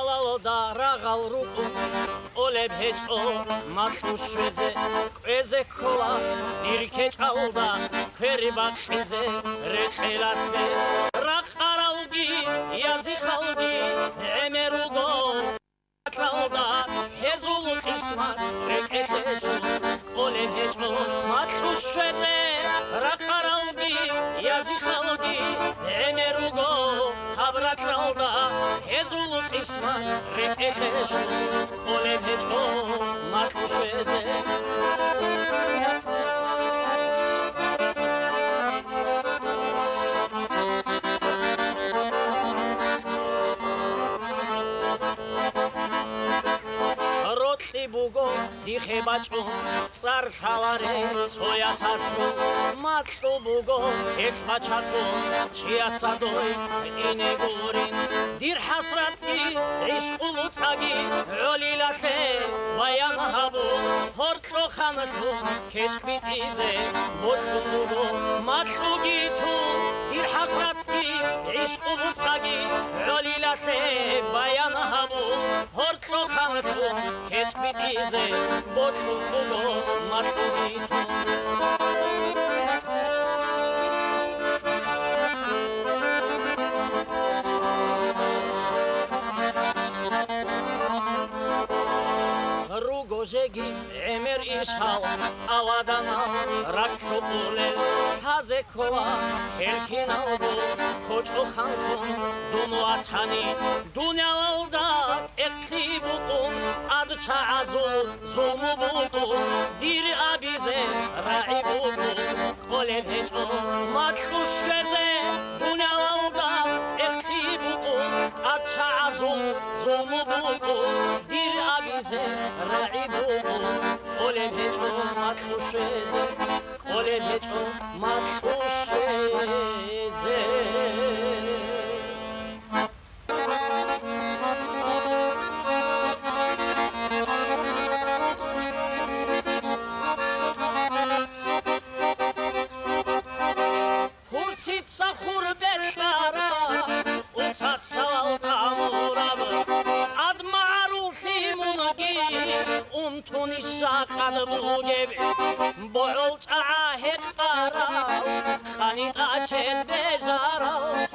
ცალალ და რაღალ რუკუ ოლებ ჰეჭო მათუშეზე კვეზე ქოლა ირქე ჭაულდა ქვერი ბაყიზე რეყელათე რა ყარავგი იაზი ხალგი ემერუგო ატალდა ჰეზულ ხისმა რეყეთეშო ოლებ ჰეჭო მათუშეზე რა ყარავგი იაზი ხალგი ემერუგო აბრატალდა ჰეზულ ხისმა რეყეთეშო ოლებ ჰეჭო მათუშეზე ბუგო დიხებაჭო წარხალარე ცოიასაშო მატო ბუგო ეხმაჩახო ჩიაცადოი ინეგურინ დირ ჰასრატი იშყულუ წაგი ოლილახე ვაიანჰაბო ჰორტო ხანხო ქეჭბიტიზე მოხუნდუგო მატუგი თუ დირ ჰასრატი იშყულუ წაგი ოლილახე ვაიანჰაბო ჰორტო ხანხო ქეჭბიტიზე მოხუნდუგო მატუგი თუ ჟეგი ემერ იშალ ავადანა რაქშოპულე ხაზე ქოა ერქინალგო ხოჭო ხანხონ დუნოათანი დუნიალდა ეხი ბუკუნ ადჩა აზუ ზუმუ ბუკუ დირ აბიზე რაი ბუკუ ყოლე ჰეჭო მატუშეზე დუნიალდა ეხი ბუკუ ადჩა აზუ ზუმუ ბუკუ დირ აბიზე რაი قولي هجو مطلوشيزي قولي هجو مطلوشيزي هورتيت سخور بشارا وصات سوال قاموراب عد معروفي منقي توني شاقد بوجبي بولت عاهد قارا خانيت أجل بجارا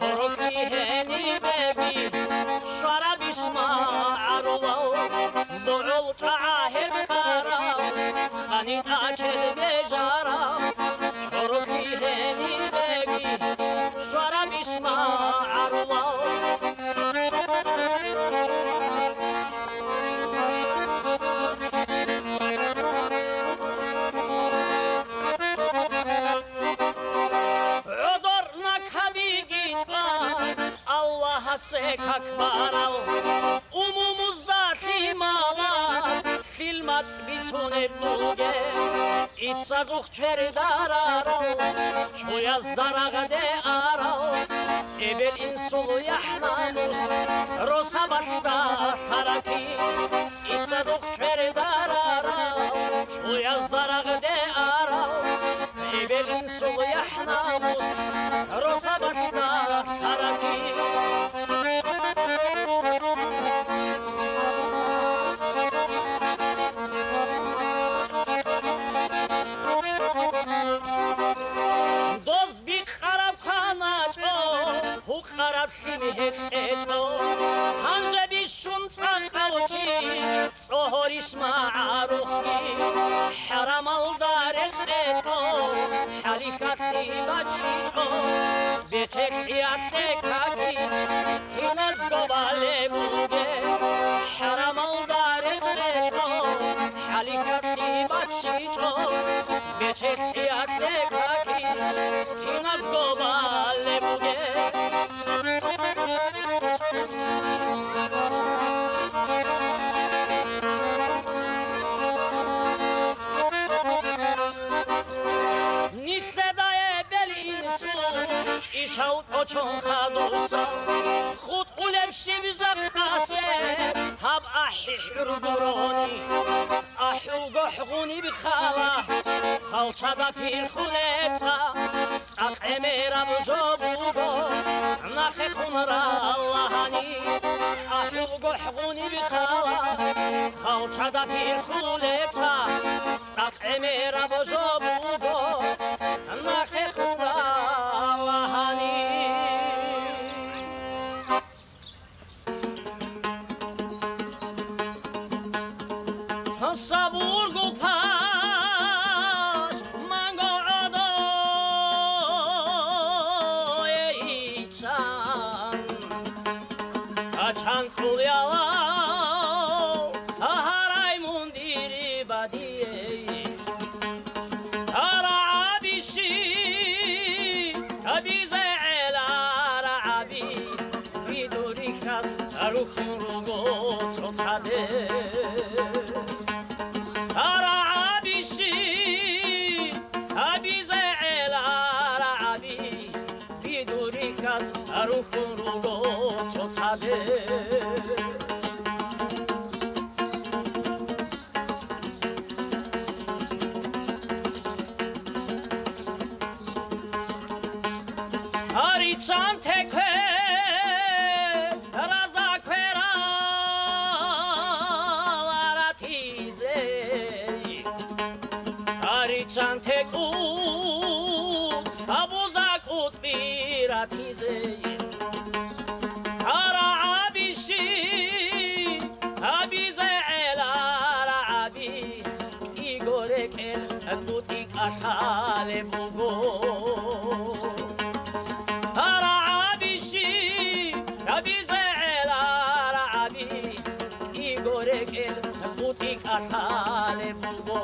شرفي هني ببي شرب اسمع عروضا بولت عاهد قارا خانيت أجل بجارا شرفي هني ببي شرب اسمع عروضا Sekak baral umumuzda limalar filmat bitune buge itsazuk çerdaral çoyaz daragade aral ebel insulu yahnamus rosa başta haraki itsazuk çerdaral çoyaz daragade aral ebel insulu yahnamus rosa başta haraki هنجبي الشمس أخوتي صهور اسمع روحي حرم الدار الخيطو حريكتي بجيتو بتحياتك هاكي هنزقو بالبوغي حرم الدار الخيطو حريكتي بجيتو بتحياتك هاكي هنزقو بالبوغي شوت أشون خدوسا خود قلب شبزق خاسه هب أحي حرقروني أحوق حقوني بخاله خلطة في خليتا ساق أميرا بجوبوغو نخي خمر اللهاني أحوق გოჰღუნი ბიხალა ხალჩა და ფირხულეცა წაყემერა ბოჟობუგო ნახე ხულავანი საბურგო ფას მანგო ადო ეიჩან აჩანწულიალა აჰარაი მუნდირი ბადიე არაბიში აბიზე ელარა აბი ვიდური ხას არუხურუგო ცოცადე 아루후루고 쫓아대 아리찬테쾌 라자쾌라 라라티제 아리찬테쿠 아부자쿠 미라티제 ახალე მუგო არაბიში რაბიზელა რაბი იგორეკე ბუტი ახალე მუგო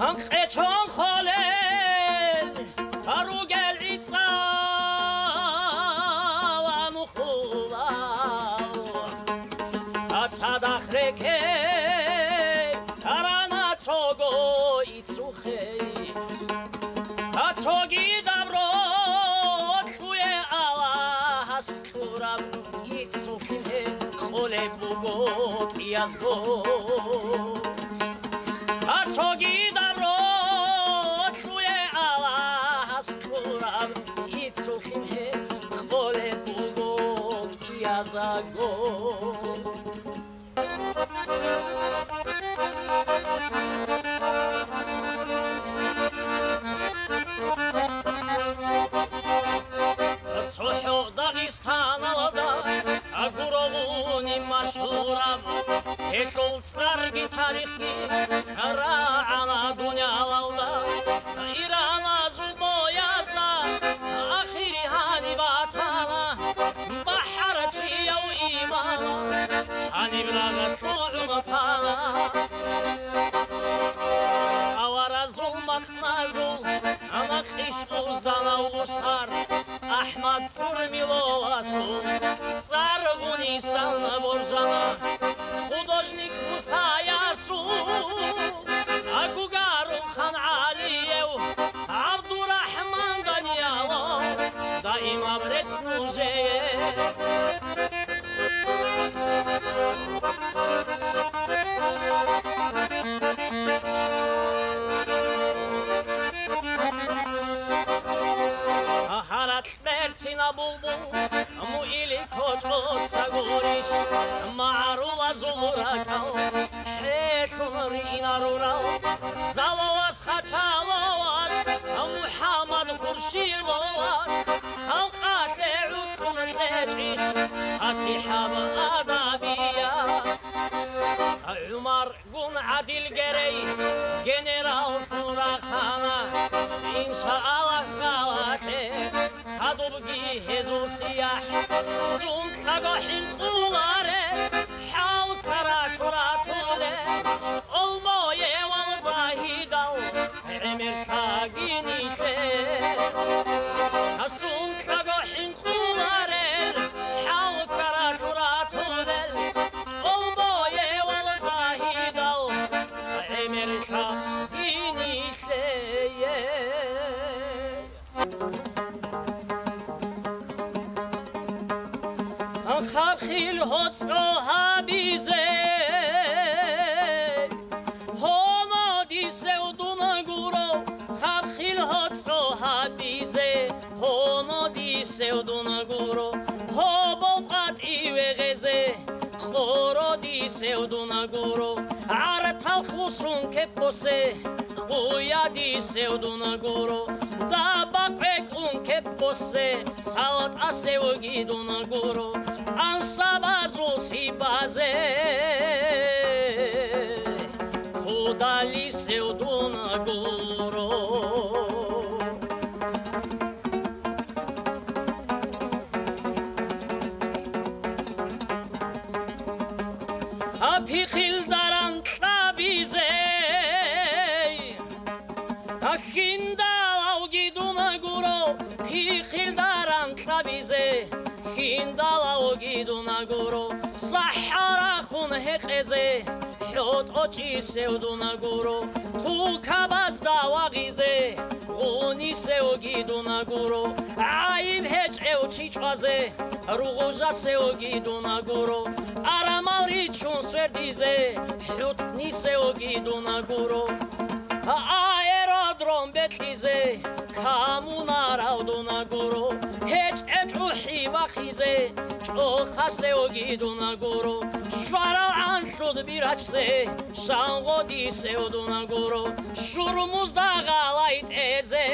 ანხეჩონ ხოლე არუგელ იწა 다ხრეკე არანაცოგო იცუხე აცოგი დაბრო ხუე ალას თურამ იცუხე ხოლე ბუგო ტიაზგო აცოგი დაბრო ხუე ალას თურამ იცუხე ხოლე ბუგო ტიაზგო صحو داغستان алда агуровуни машурам ешол царги тарихи раана дуня алда ирана зубояза ахири хани ватана бахарчи яу имана ани брага шууматана авара зулмахназул ана хишуздана устар Ahmad Сурмиловасу, Царгуни Санборжана, художник Мусаясу, Агугару Хан Алиев, Абдурахман Даниялов, да им обрецнуже. Смерцина булбул, му или кочкот сагориш, марула зуракал, хешумрина рурал, заловас хачаловас, Мухаммад Хуршиловас, халқате уцун течиш, асихаб адабия, Умар гун адил герей, генерал Фурахана, иншааллах халате, Адубги хезусиях, сумхагахин куларе, хал карашуратуле, олмое валзахидал, эмир шагинише. Сумхагахин куларе, хал карашуратуле, олмое валзахидал, эмир шагинише. خیل هاترا هبیزه هانا دیسه و دونا گورا სევდუნაგურო არ თალხუსუნ კეპოსე ყუიადი სევდუნაგურო და ბაკვეკუნ კეპოსე სალატა სევგიდუნაგურო ან საბაზულ სიბაზე ხუდალი სევდუნაგურო აფიხილდარან ტრაბიზე ახინდალავგიდუნაგურო ფიხილდარან ტრაბიზე ხინდალავგიდუნაგურო საჰარახუნ ჰეყეზე ჰიოტოჭი სევდუნაგურო თუკაბაზ დავაღიზე ღუნი სევგიდუნაგურო აივ ჰეჭევ ჩიჭვაზე რუღუჟა სევგიდუნაგურო არამავრი ჩუნ სვერდიზე ჰიუტნი სევგიდუნაგურო აეროდრომ ბეთლიზე ქამუნარავდუნაგურო ჰეჭეჭუჰი ვახიზე ჭოხა სევგიდუნაგურო შვარა ანშუდ ბირაჩზე შანღოდი სევდუნაგურო შურმუზ დაღალაიტეზე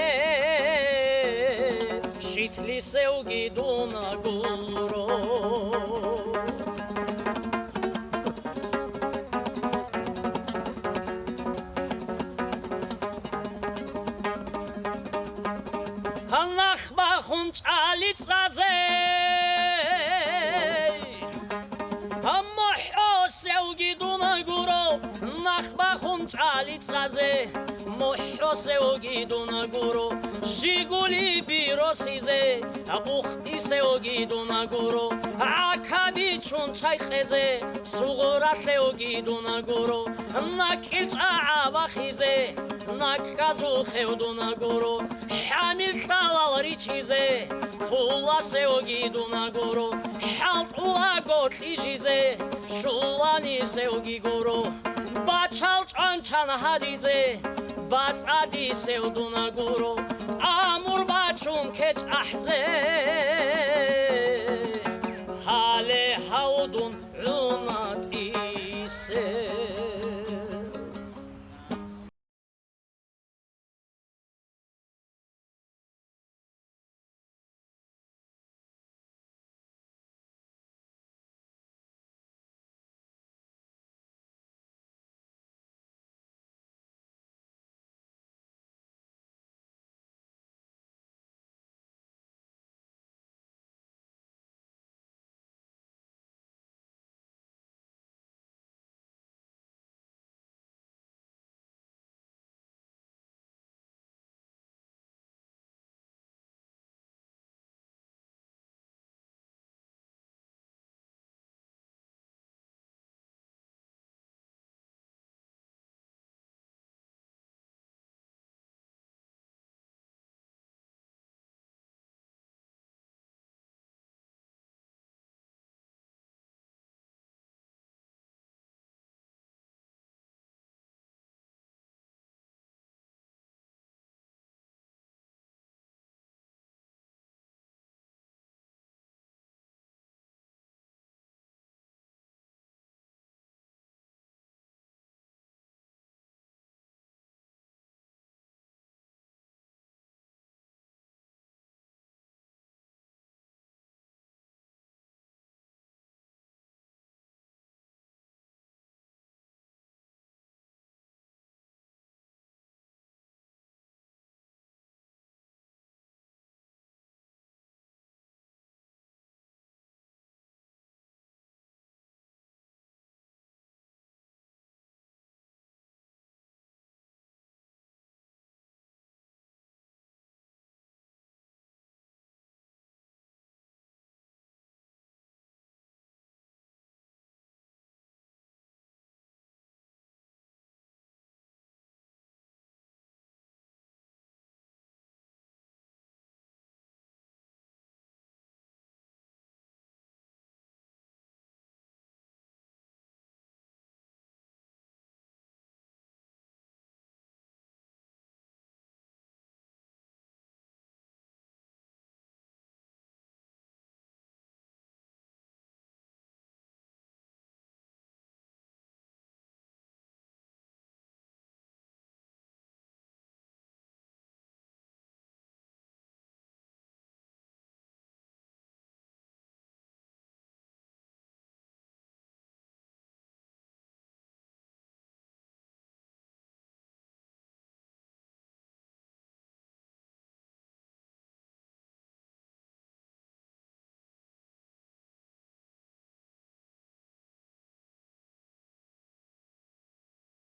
შითლი სევგიდუნაგურო ანახბახუნ ჭალიწყაზე ამოჰო სევგიდუნაგურო ნახბახუნ ჭალიწყაზე მოჰო სევგიდუნაგურო ჟიგული ბიროსიზე აბუხტი სევგიდუნაგურო აკაბი ჩუნ ჩაიხეზე სუღურა სევგიდუნაგურო ნაკილჭა აბახიზე ნაკაზუ ხევდუნაგურო حامل خالال چیزه خولا سوگیدونaguro حالتولا گوتلی چیزه شولانی سوگیگورو باچال چانچان هادیزه باچادی سودونaguro آمور باچون کچ احزه